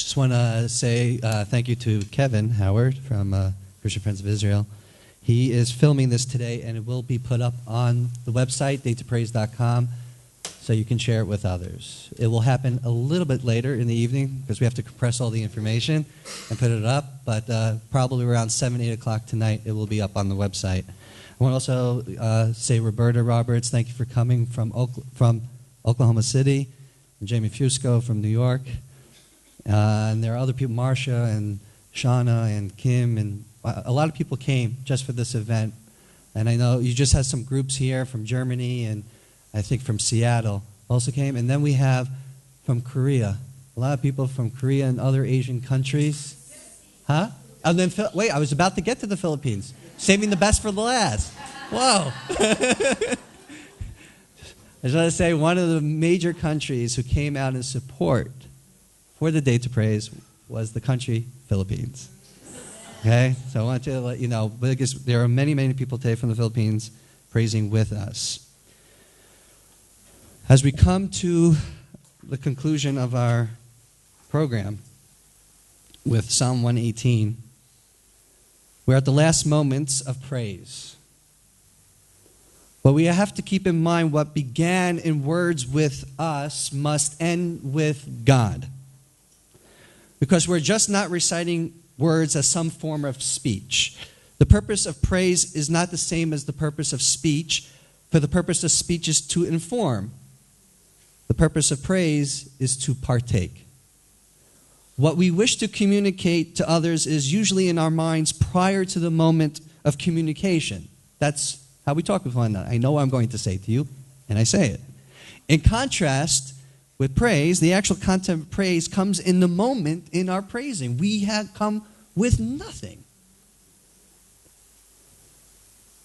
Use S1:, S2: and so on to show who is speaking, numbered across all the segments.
S1: Just want to say thank you to Kevin Howard from Christian Friends of Israel. He is filming this today, and it will be put up on the website, daytopraise.com, so you can share it with others. It will happen a little bit later in the evening because we have to compress all the information and put it up, but probably around 7, 8 o'clock tonight, it will be up on the website. I want to also say Roberta Roberts, thank you for coming from Oklahoma City, and Jamie Fusco from New York. And there are other people, Marcia and Shauna and Kim, and a lot of people came just for this event. And I know you just had some groups here from Germany and I think from Seattle also came. And then we have from Korea, a lot of people from Korea and other Asian countries. Huh? And then, wait, I was about to get to the Philippines. Saving the best for the last. Whoa. I just want to say one of the major countries who came out in support for the Day to Praise was the country Philippines. Okay? So I want to let you know, because there are many, many people today from the Philippines praising with us. As we come to the conclusion of our program with Psalm 118, we're at the last moments of praise. But we have to keep in mind what began in words with us must end with God. Because we're just not reciting words as some form of speech. The purpose of praise is not the same as the purpose of speech, for the purpose of speech is to inform. The purpose of praise is to partake. What we wish to communicate to others is usually in our minds prior to the moment of communication. That's how we talk with one another. I know what I'm going to say to you, and I say it. In contrast with praise, the actual content of praise comes in the moment in our praising. We have come with nothing.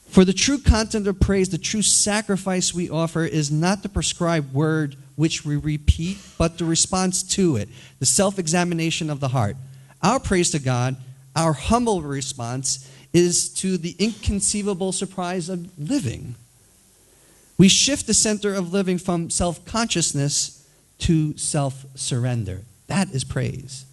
S1: For the true content of praise, the true sacrifice we offer is not the prescribed word which we repeat, but the response to it, the self-examination of the heart. Our praise to God, our humble response, is to the inconceivable surprise of living. We shift the center of living from self-consciousness to self-surrender. That is praise.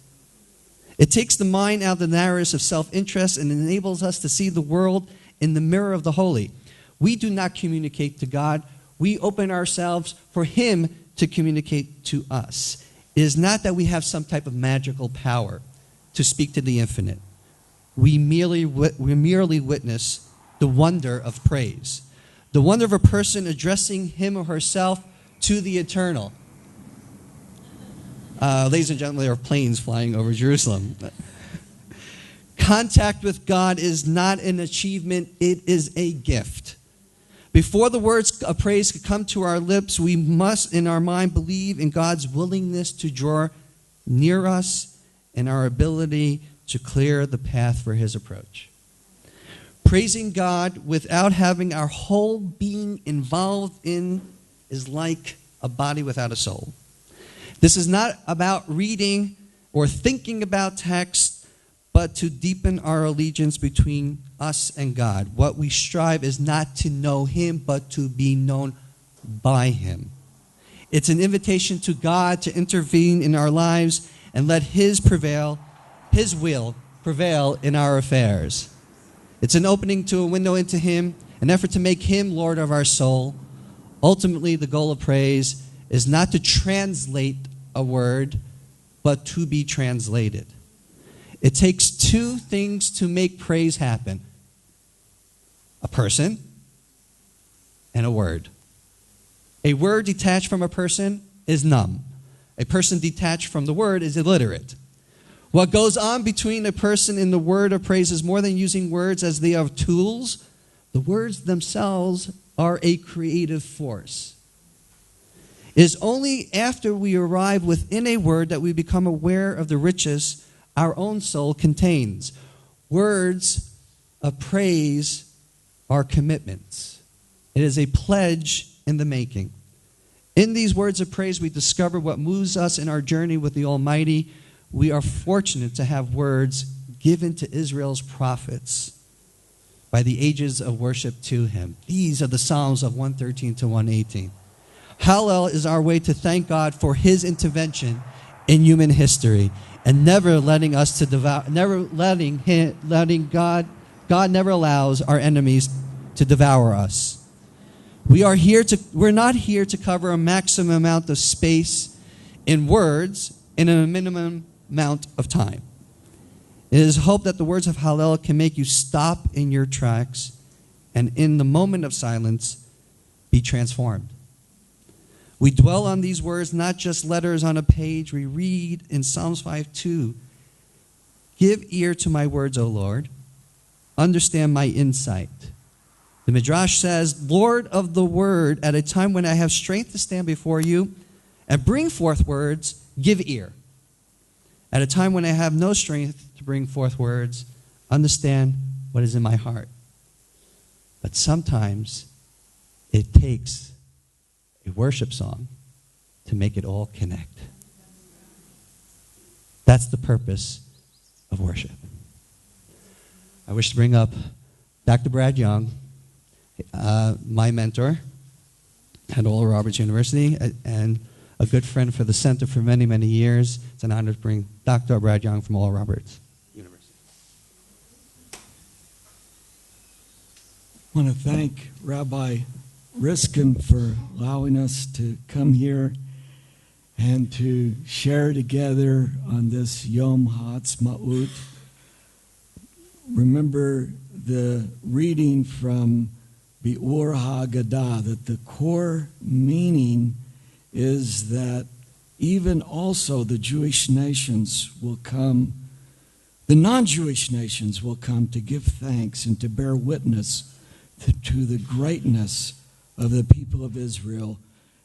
S1: It takes the mind out of the narrowness of self-interest and enables us to see the world in the mirror of the holy. We do not communicate to God. We open ourselves for Him to communicate to us. It is not that we have some type of magical power to speak to the infinite. We merely witness the wonder of praise. The wonder of a person addressing him or herself to the eternal. Ladies and gentlemen, there are planes flying over Jerusalem. Contact with God is not an achievement, it is a gift. Before the words of praise could come to our lips, we must, in our mind, believe in God's willingness to draw near us and our ability to clear the path for His approach. Praising God without having our whole being involved in is like a body without a soul. This is not about reading or thinking about text, but to deepen our allegiance between us and God. What we strive is not to know Him, but to be known by Him. It's an invitation to God to intervene in our lives and let His will prevail in our affairs. It's an opening to a window into Him, an effort to make Him Lord of our soul. Ultimately, the goal of praise is not to translate a word, but to be translated. It takes two things to make praise happen: a person and a word. A word detached from a person is numb. A person detached from the word is illiterate. What goes on between a person and the word of praise is more than using words as they are tools. The words themselves are a creative force. It is only after we arrive within a word that we become aware of the riches our own soul contains. Words of praise are commitments. It is a pledge in the making. In these words of praise, we discover what moves us in our journey with the Almighty. We are fortunate to have words given to Israel's prophets by the ages of worship to Him. These are the Psalms of 113 to 118. Hallel is our way to thank God for His intervention in human history, and never letting us to devour, never letting God never allows our enemies to devour us. We're not here to cover a maximum amount of space in words in a minimum amount of time. It is hope that the words of Hallel can make you stop in your tracks and in the moment of silence be transformed. We dwell on these words, not just letters on a page. We read in Psalms 5:2, "Give ear to my words, O Lord. Understand my insight." The Midrash says, "Lord of the word, at a time when I have strength to stand before you and bring forth words, give ear. At a time when I have no strength to bring forth words, understand what is in my heart." But sometimes it takes a worship song to make it all connect. That's the purpose of worship. I wish to bring up Dr. Brad Young, my mentor at Oral Roberts University and a good friend for the center for many, many years. It's an honor to bring Dr. Brad Young from Oral Roberts University.
S2: I want to thank Rabbi Riskin for allowing us to come here and to share together on this Yom HaAtzmaut. Remember the reading from Bi'ur HaGadah, that the core meaning is that even also the Jewish nations will come, the non-Jewish nations will come to give thanks and to bear witness to the greatness of the people of Israel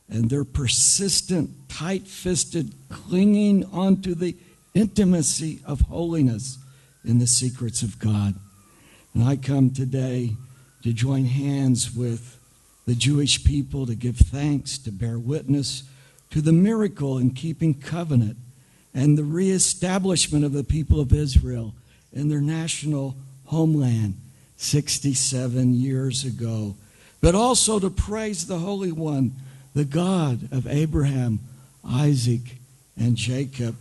S2: and their persistent, tight-fisted clinging onto the intimacy of holiness in the secrets of God. And I come today to join hands with the Jewish people to give thanks, to bear witness to the miracle in keeping covenant and the reestablishment of the people of Israel in their national homeland 67 years ago. But also to praise the Holy One, the God of Abraham, Isaac, and Jacob,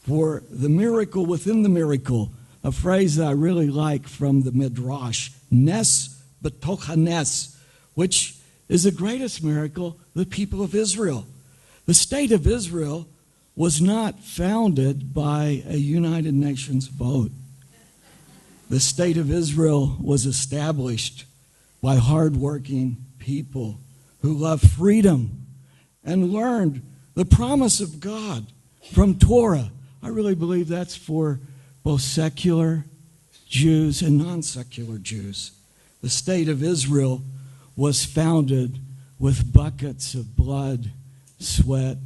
S2: for the miracle within the miracle, a phrase that I really like from the Midrash, Nes b'toch hanes, which is the greatest miracle, the people of Israel. The state of Israel was not founded by a United Nations vote. The state of Israel was established by hardworking people who loved freedom and learned the promise of God from Torah. I really believe that's for both secular Jews and non-secular Jews. The state of Israel was founded with buckets of blood, sweat,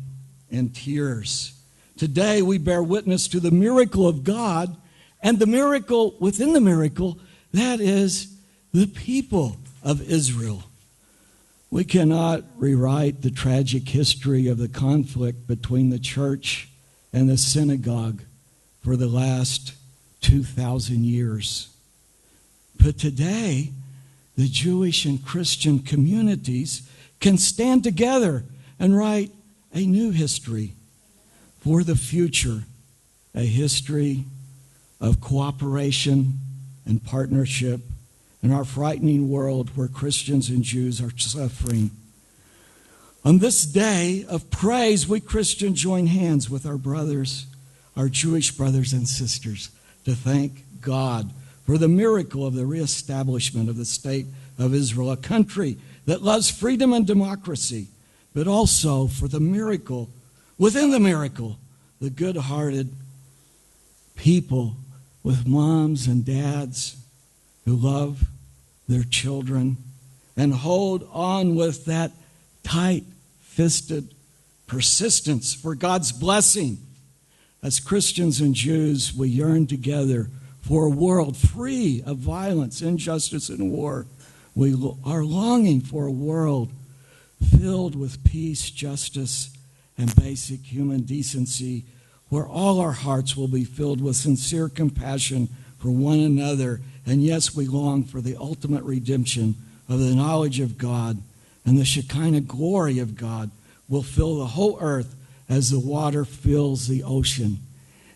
S2: and tears. Today we bear witness to the miracle of God and the miracle within the miracle, that is the people of Israel. We cannot rewrite the tragic history of the conflict between the church and the synagogue for the last 2,000 years. But today, the Jewish and Christian communities can stand together and write a new history for the future, a history of cooperation and partnership in our frightening world where Christians and Jews are suffering. On this day of praise, we Christians join hands with our brothers, our Jewish brothers and sisters, to thank God for the miracle of the reestablishment of the state of Israel, a country that loves freedom and democracy, but also for the miracle, within the miracle, the good-hearted people with moms and dads who love their children and hold on with that tight-fisted persistence for God's blessing. As Christians and Jews, we yearn together for a world free of violence, injustice, and war. We are longing for a world filled with peace, justice, and basic human decency, where all our hearts will be filled with sincere compassion for one another. And yes, we long for the ultimate redemption of the knowledge of God, and the Shekinah glory of God will fill the whole earth as the water fills the ocean.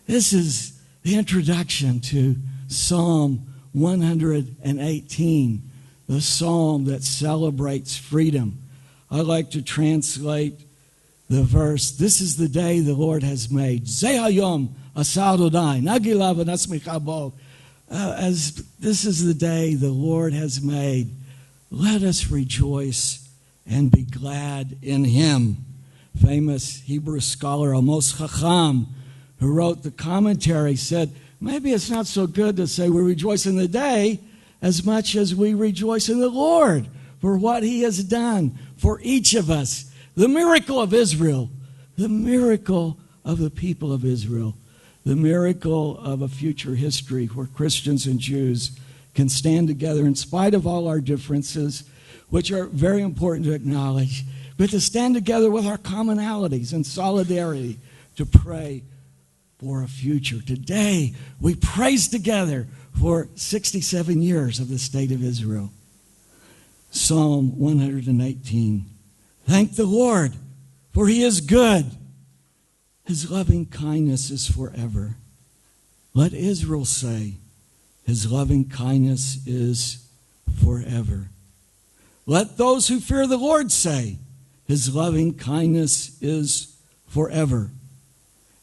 S2: This is the introduction to Psalm 118, the psalm that celebrates freedom. I like to translate the verse, "This is the day the Lord has made. Zeh hayom asah Adonai, nagilah v'nasmicha bo." As this is the day the Lord has made, let us rejoice and be glad in him. Famous Hebrew scholar Amos Chacham, who wrote the commentary, said, maybe it's not so good to say we rejoice in the day as much as we rejoice in the Lord for what he has done for each of us. The miracle of Israel, the miracle of the people of Israel, the miracle of a future history where Christians and Jews can stand together in spite of all our differences, which are very important to acknowledge, but to stand together with our commonalities and solidarity to pray for a future. Today, we praise together for 67 years of the state of Israel. Psalm 118. Thank the Lord, for he is good. His loving kindness is forever. Let Israel say, his loving kindness is forever. Let those who fear the Lord say, his loving kindness is forever.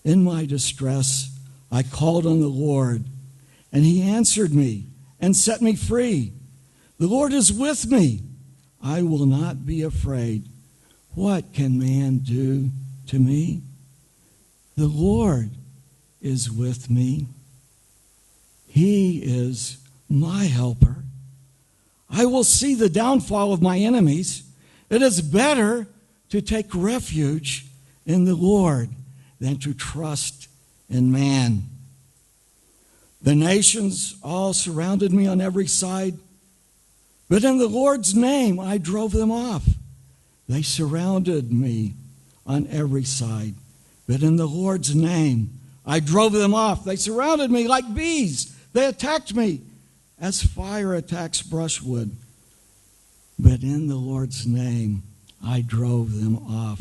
S2: In my distress, I called on the Lord, and he answered me and set me free. The Lord is with me. I will not be afraid. What can man do to me? The Lord is with me. He is my helper. I will see the downfall of my enemies. It is better to take refuge in the Lord than to trust in man. The nations all surrounded me on every side, but in the Lord's name I drove them off. They surrounded me on every side, but in the Lord's name I drove them off. They surrounded me like bees. They attacked me as fire attacks brushwood, but in the Lord's name I drove them off.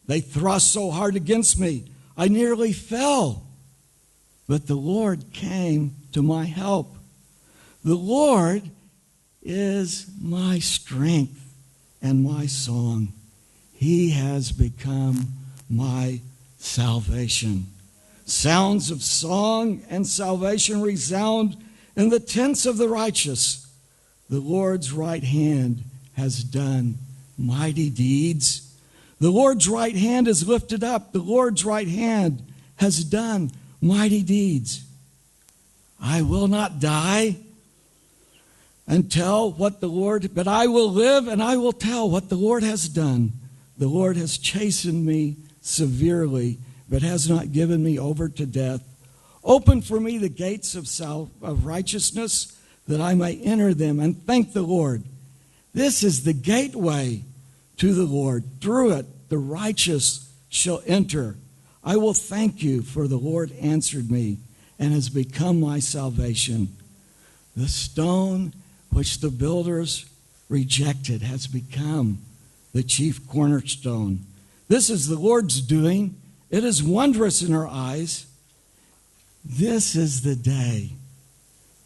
S2: They thrust so hard against me, I nearly fell. But the Lord came to my help. The Lord is my strength and my song. He has become my salvation. Sounds of song and salvation resound in the tents of the righteous. The Lord's right hand has done mighty deeds. The Lord's right hand is lifted up. The Lord's right hand has done mighty deeds. I will not die and tell what the Lord, but I will live and I will tell what the Lord has done. The Lord has chastened me severely, but has not given me over to death. Open for me the gates of righteousness, that I may enter them and thank the Lord. This is the gateway to the Lord. Through it, the righteous shall enter. I will thank you, for the Lord answered me and has become my salvation. The stone which the builders rejected has become the chief cornerstone. This is the Lord's doing. It is wondrous in our eyes. This is the day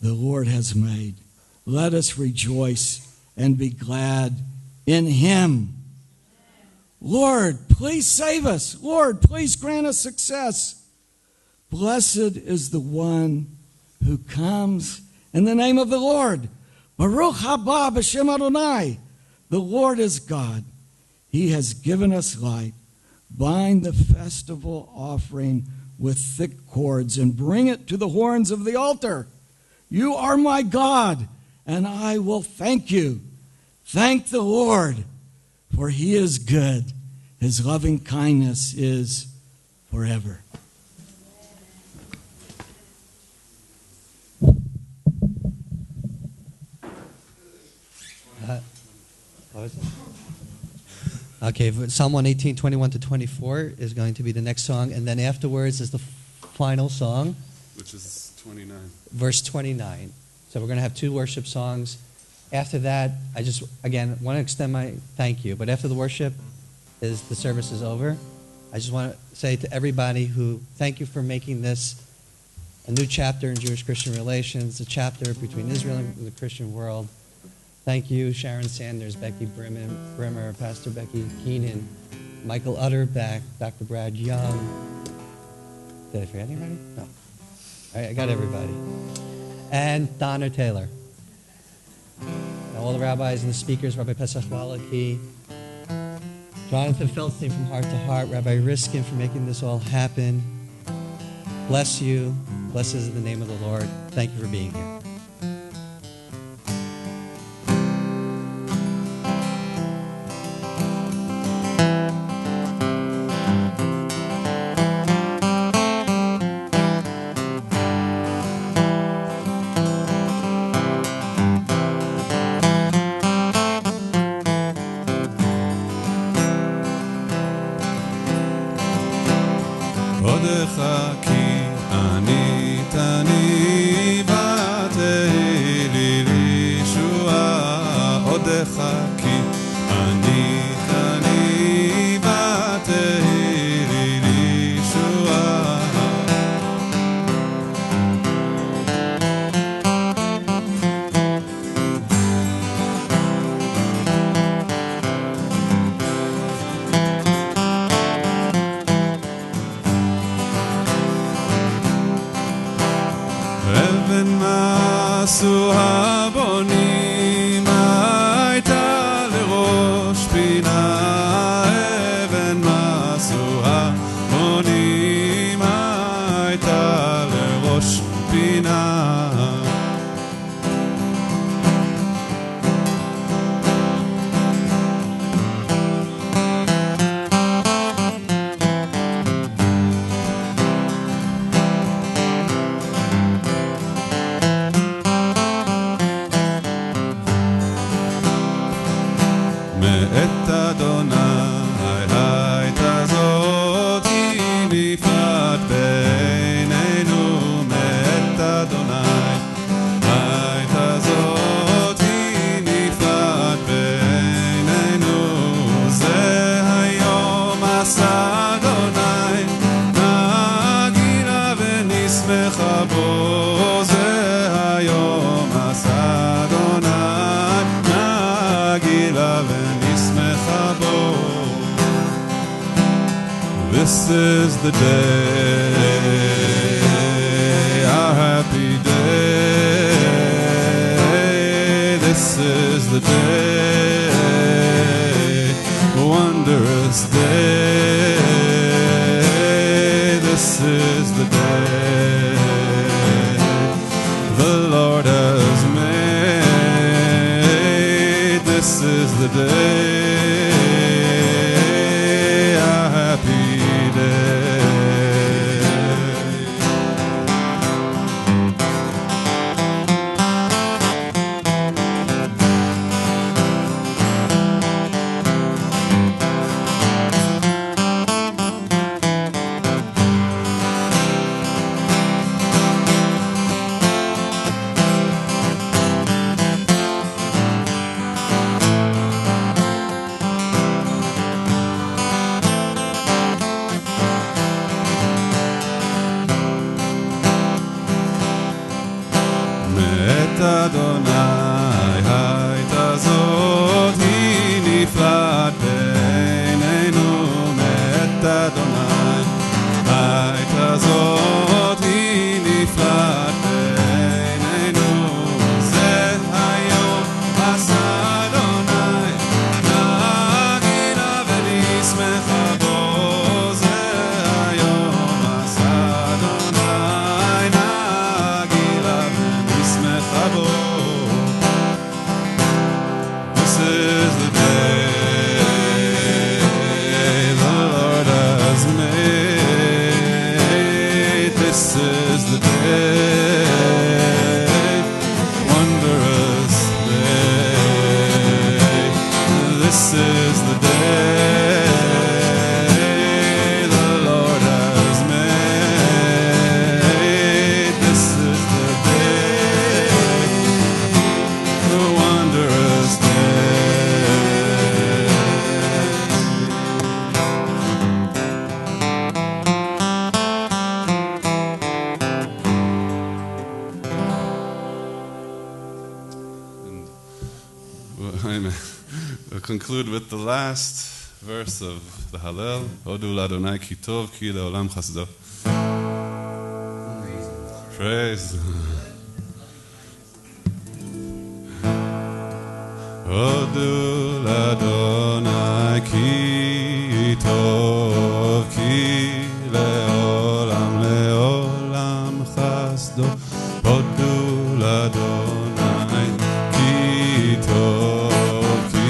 S2: the Lord has made. Let us rejoice and be glad in him. Lord, please save us. Lord, please grant us success. Blessed is the one who comes in the name of the Lord. Baruch haba b'shem Adonai. The Lord is God. He has given us light. Bind the festival offering with thick cords and bring it to the horns of the altar. You are my God, and I will thank you. Thank the Lord, for he is good. His loving kindness is forever.
S1: Okay, Psalm 118, 21 to 24 is going to be the next song, and then afterwards is the final song,
S3: which is 29.
S1: Verse 29. So we're going to have two worship songs. After that, I just, again, want to extend my thank you. But after the worship, the service is over. I just want to say to everybody who, thank you for making this a new chapter in Jewish-Christian relations, a chapter between Israel and the Christian world. Thank you, Sharon Sanders, Becky Brimmer, Pastor Becky Keenan, Michael Utterback, Dr. Brad Young. Did I forget anybody? No. All right, I got everybody. And Donna Taylor. And all the rabbis and the speakers, Rabbi Pesach Wallachy, Jonathan Feldstein from Heart to Heart, Rabbi Riskin for making this all happen. Bless you. Blessed is the name of the Lord. Thank you for being here.
S3: This is the day, our happy day. This is the day, a wondrous day. This is the day the Lord has made. This is the day, our happy day. conclude with the last verse of the Hallel. Hodu l'Adonai ki tov ki le'olam chasdo. Praise. Hodu l'Adonai ki tov ki le'olam le'olam chasdo. Hodu l'Adonai ki tov ki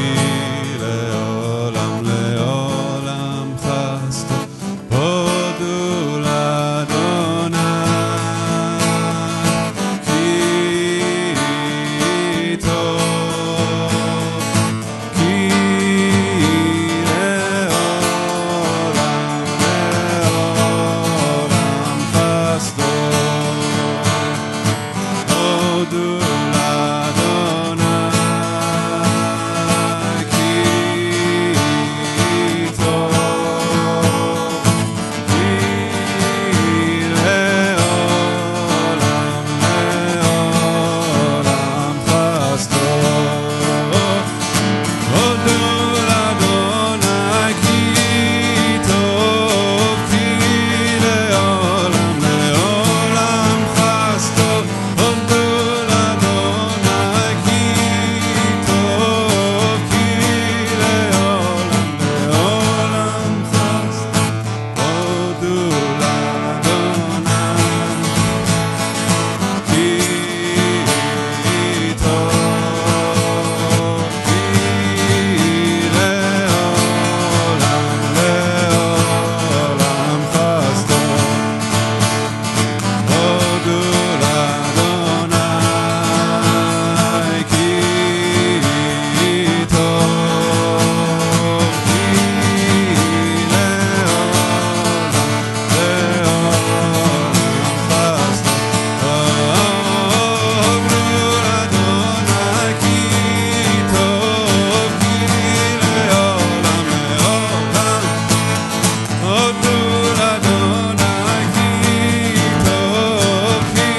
S3: le'olam le'olam chasdo. Hodu l'Adonai ki tov ki le'olam le'olam chasdo. Hodu l'Adonai ki tov ki le'olam le'olam chasdo. Hodu l'Adonai ki tov ki le'olam le'olam chasdo. Hodu l'Adonai ki tov ki le'olam le'olam chasdo. Hodu l'Adonai ki tov ki le'olam le'olam chasdo. Hodu l'Adonai ki tov ki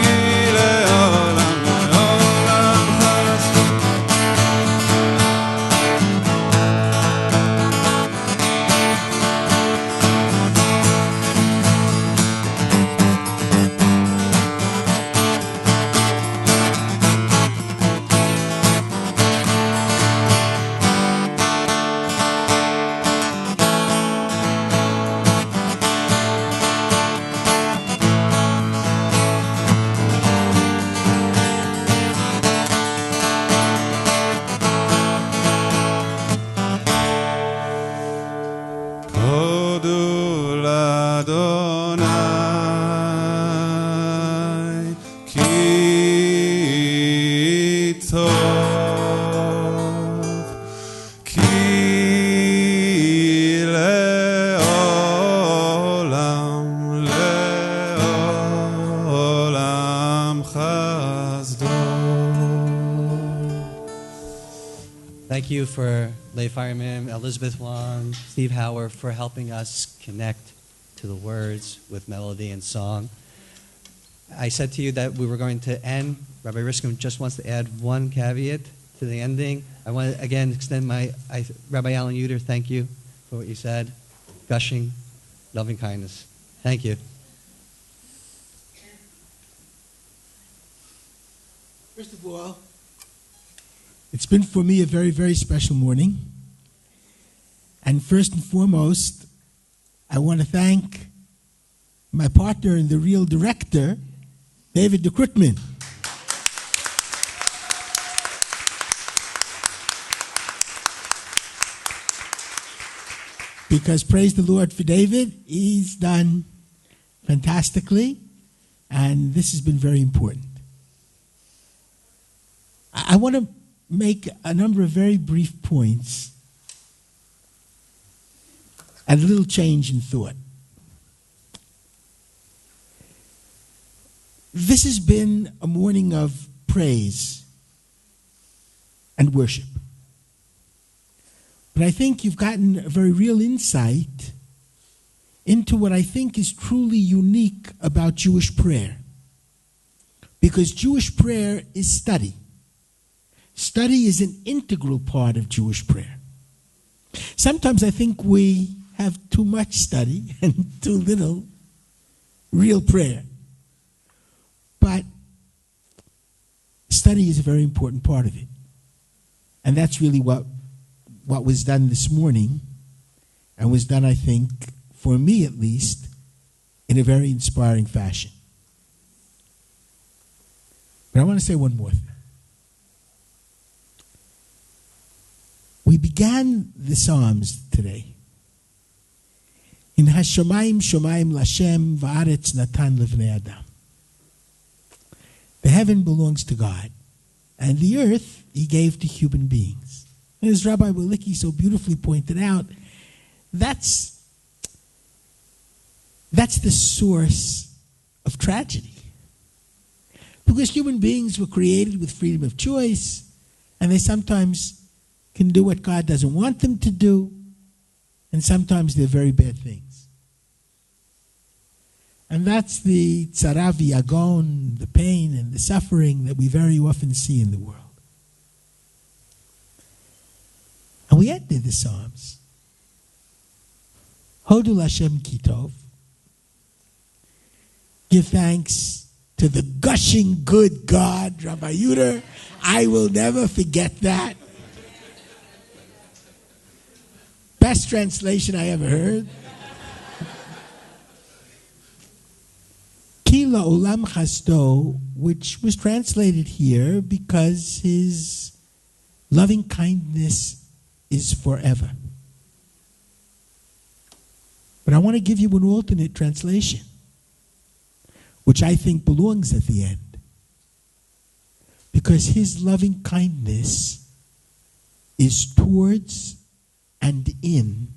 S3: Hodu l'Adonai ki tov ki le'olam le'olam chasdo.
S1: Thank you for lay fireman Elizabeth Wong, Steve Hauer, for helping us connect to the words with melody and song. I said to you that we were going to end. Rabbi Riskin just wants to add one caveat to the ending. I want to again extend Rabbi Alan Uter, thank you for what you said. Gushing, loving kindness. Thank you.
S4: First of all, it's been for me a very, very special morning. And first and foremost, I want to thank my partner and the real director, David de Krutman. Because praise the Lord for David, he's done fantastically, and this has been very important. I want to make a number of very brief points and a little change in thought. This has been a morning of praise and worship. But I think you've gotten a very real insight into what I think is truly unique about Jewish prayer. Because Jewish prayer is study. Study is an integral part of Jewish prayer. Sometimes I think we have too much study and too little real prayer. But study is a very important part of it. And that's really what was done this morning, and was done, I think, for me at least, in a very inspiring fashion. But I want to say one more thing. We began the Psalms today in Hashomayim Shomayim Lashem Va'aretz Natan Levnei Adam. The heaven belongs to God, and the earth He gave to human beings. And as Rabbi Riskin so beautifully pointed out, that's the source of tragedy. Because human beings were created with freedom of choice, and they sometimes can do what God doesn't want them to do, and sometimes they're very bad things. And that's the tzara v'yagon, the pain and the suffering that we very often see in the world. And we ended the Psalms. Hodu Lashem Kitov. Give thanks to the gushing good God, Rabbi Yuder. I will never forget that. Best translation I ever heard. Kila Olam Chasto, which was translated here because His loving kindness is forever. But I want to give you an alternate translation, which I think belongs at the end. Because His loving kindness is towards and in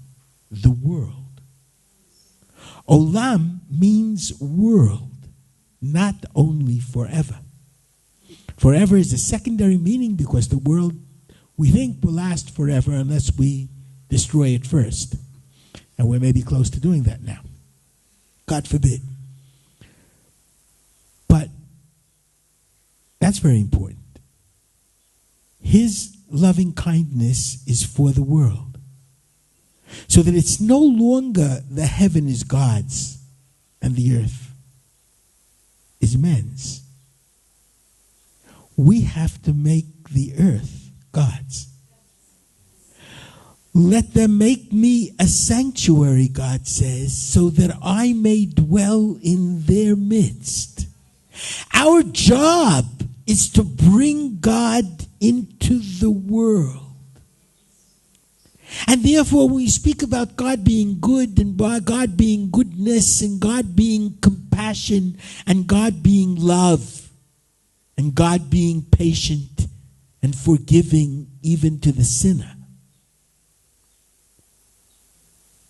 S4: the world. Olam means world, not only forever. Forever is a secondary meaning because the world, we think, will last forever unless we destroy it first. And we're maybe close to doing that now. God forbid. But that's very important. His loving kindness is for the world. So that it's no longer the heaven is God's and the earth is men's. We have to make the earth God's. Let them make me a sanctuary, God says, so that I may dwell in their midst. Our job is to bring God into the world. And therefore, when we speak about God being good, and God being goodness, and God being compassion, and God being love, and God being patient and forgiving even to the sinner,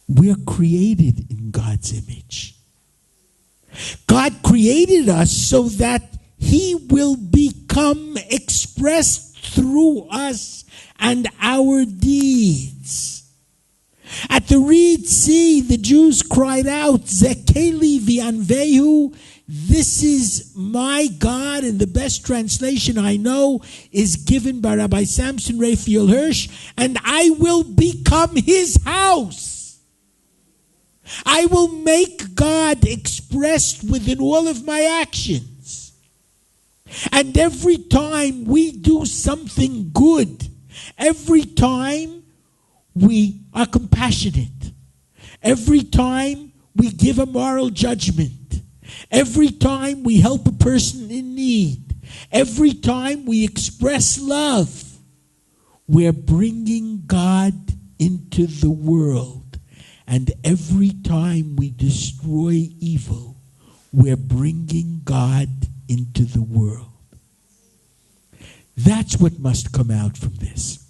S4: we're created in God's image. God created us so that He will become expressed through us and our deeds. At the Red Sea, the Jews cried out, Zekeli v'anvehu, this is my God, and the best translation I know is given by Rabbi Samson Raphael Hirsch, and I will become His house. I will make God expressed within all of my actions. And every time we do something good, every time we are compassionate, every time we give a moral judgment, every time we help a person in need, every time we express love, we're bringing God into the world. And every time we destroy evil, we're bringing God into the world. That's what must come out from this.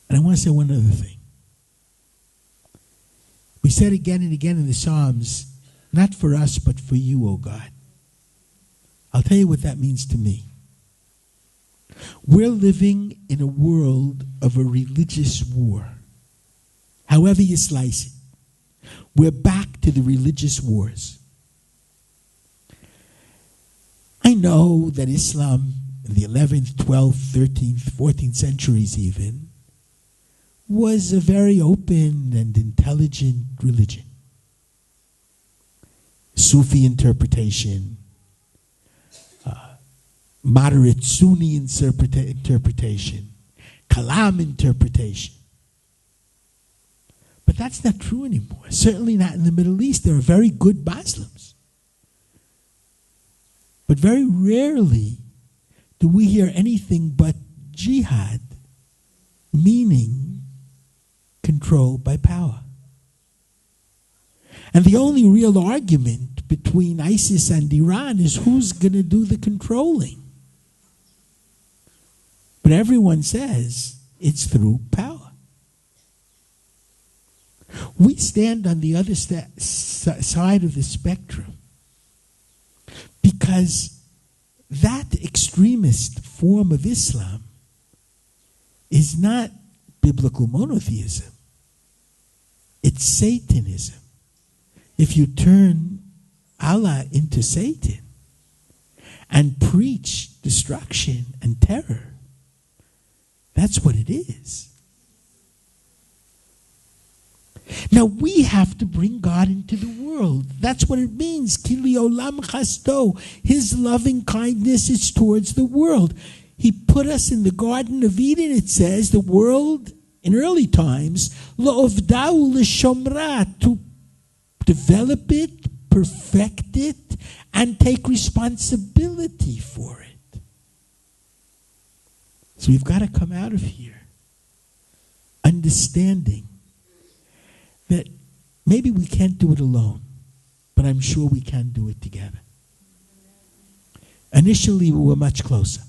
S4: And I want to say one other thing. We said again and again in the Psalms, not for us, but for you, O God. I'll tell you what that means to me. We're living in a world of a religious war. However you slice it. We're back to the religious wars. I know that Islam in the 11th, 12th, 13th, 14th centuries even was a very open and intelligent religion. Sufi interpretation, moderate Sunni interpretation, Kalam interpretation. But that's not true anymore. Certainly not in the Middle East. There are very good Muslims. But very rarely do we hear anything but jihad, meaning control by power. And the only real argument between ISIS and Iran is who's going to do the controlling. But everyone says it's through power. We stand on the other side of the spectrum because that extremist form of Islam is not biblical monotheism. It's Satanism. If you turn Allah into Satan and preach destruction and terror, that's what it is. Now we have to bring God into the world. That's what it means. Kili olam chasto. His loving kindness is towards the world. He put us in the Garden of Eden, it says, the world in early times, lo'ovda'u l'shomra, to develop it, perfect it, and take responsibility for it. So we've got to come out of here understanding that maybe we can't do it alone, but I'm sure we can do it together. Initially, we were much closer.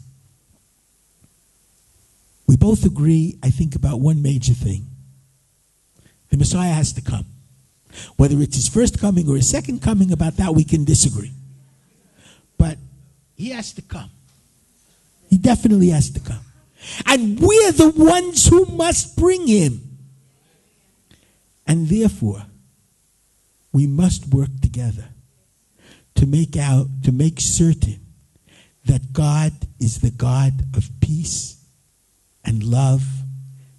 S4: We both agree, I think, about one major thing. The Messiah has to come. Whether it's his first coming or his second coming, about that we can disagree. But he has to come. He definitely has to come. And we're the ones who must bring him. And therefore, we must work together to make certain that God is the God of peace and love,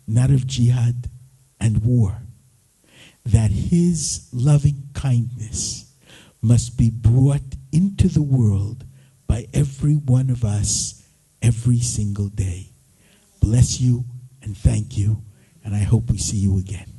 S4: not of jihad and war. That his loving kindness must be brought into the world by every one of us every single day. Bless you and thank you, and I hope we see you again.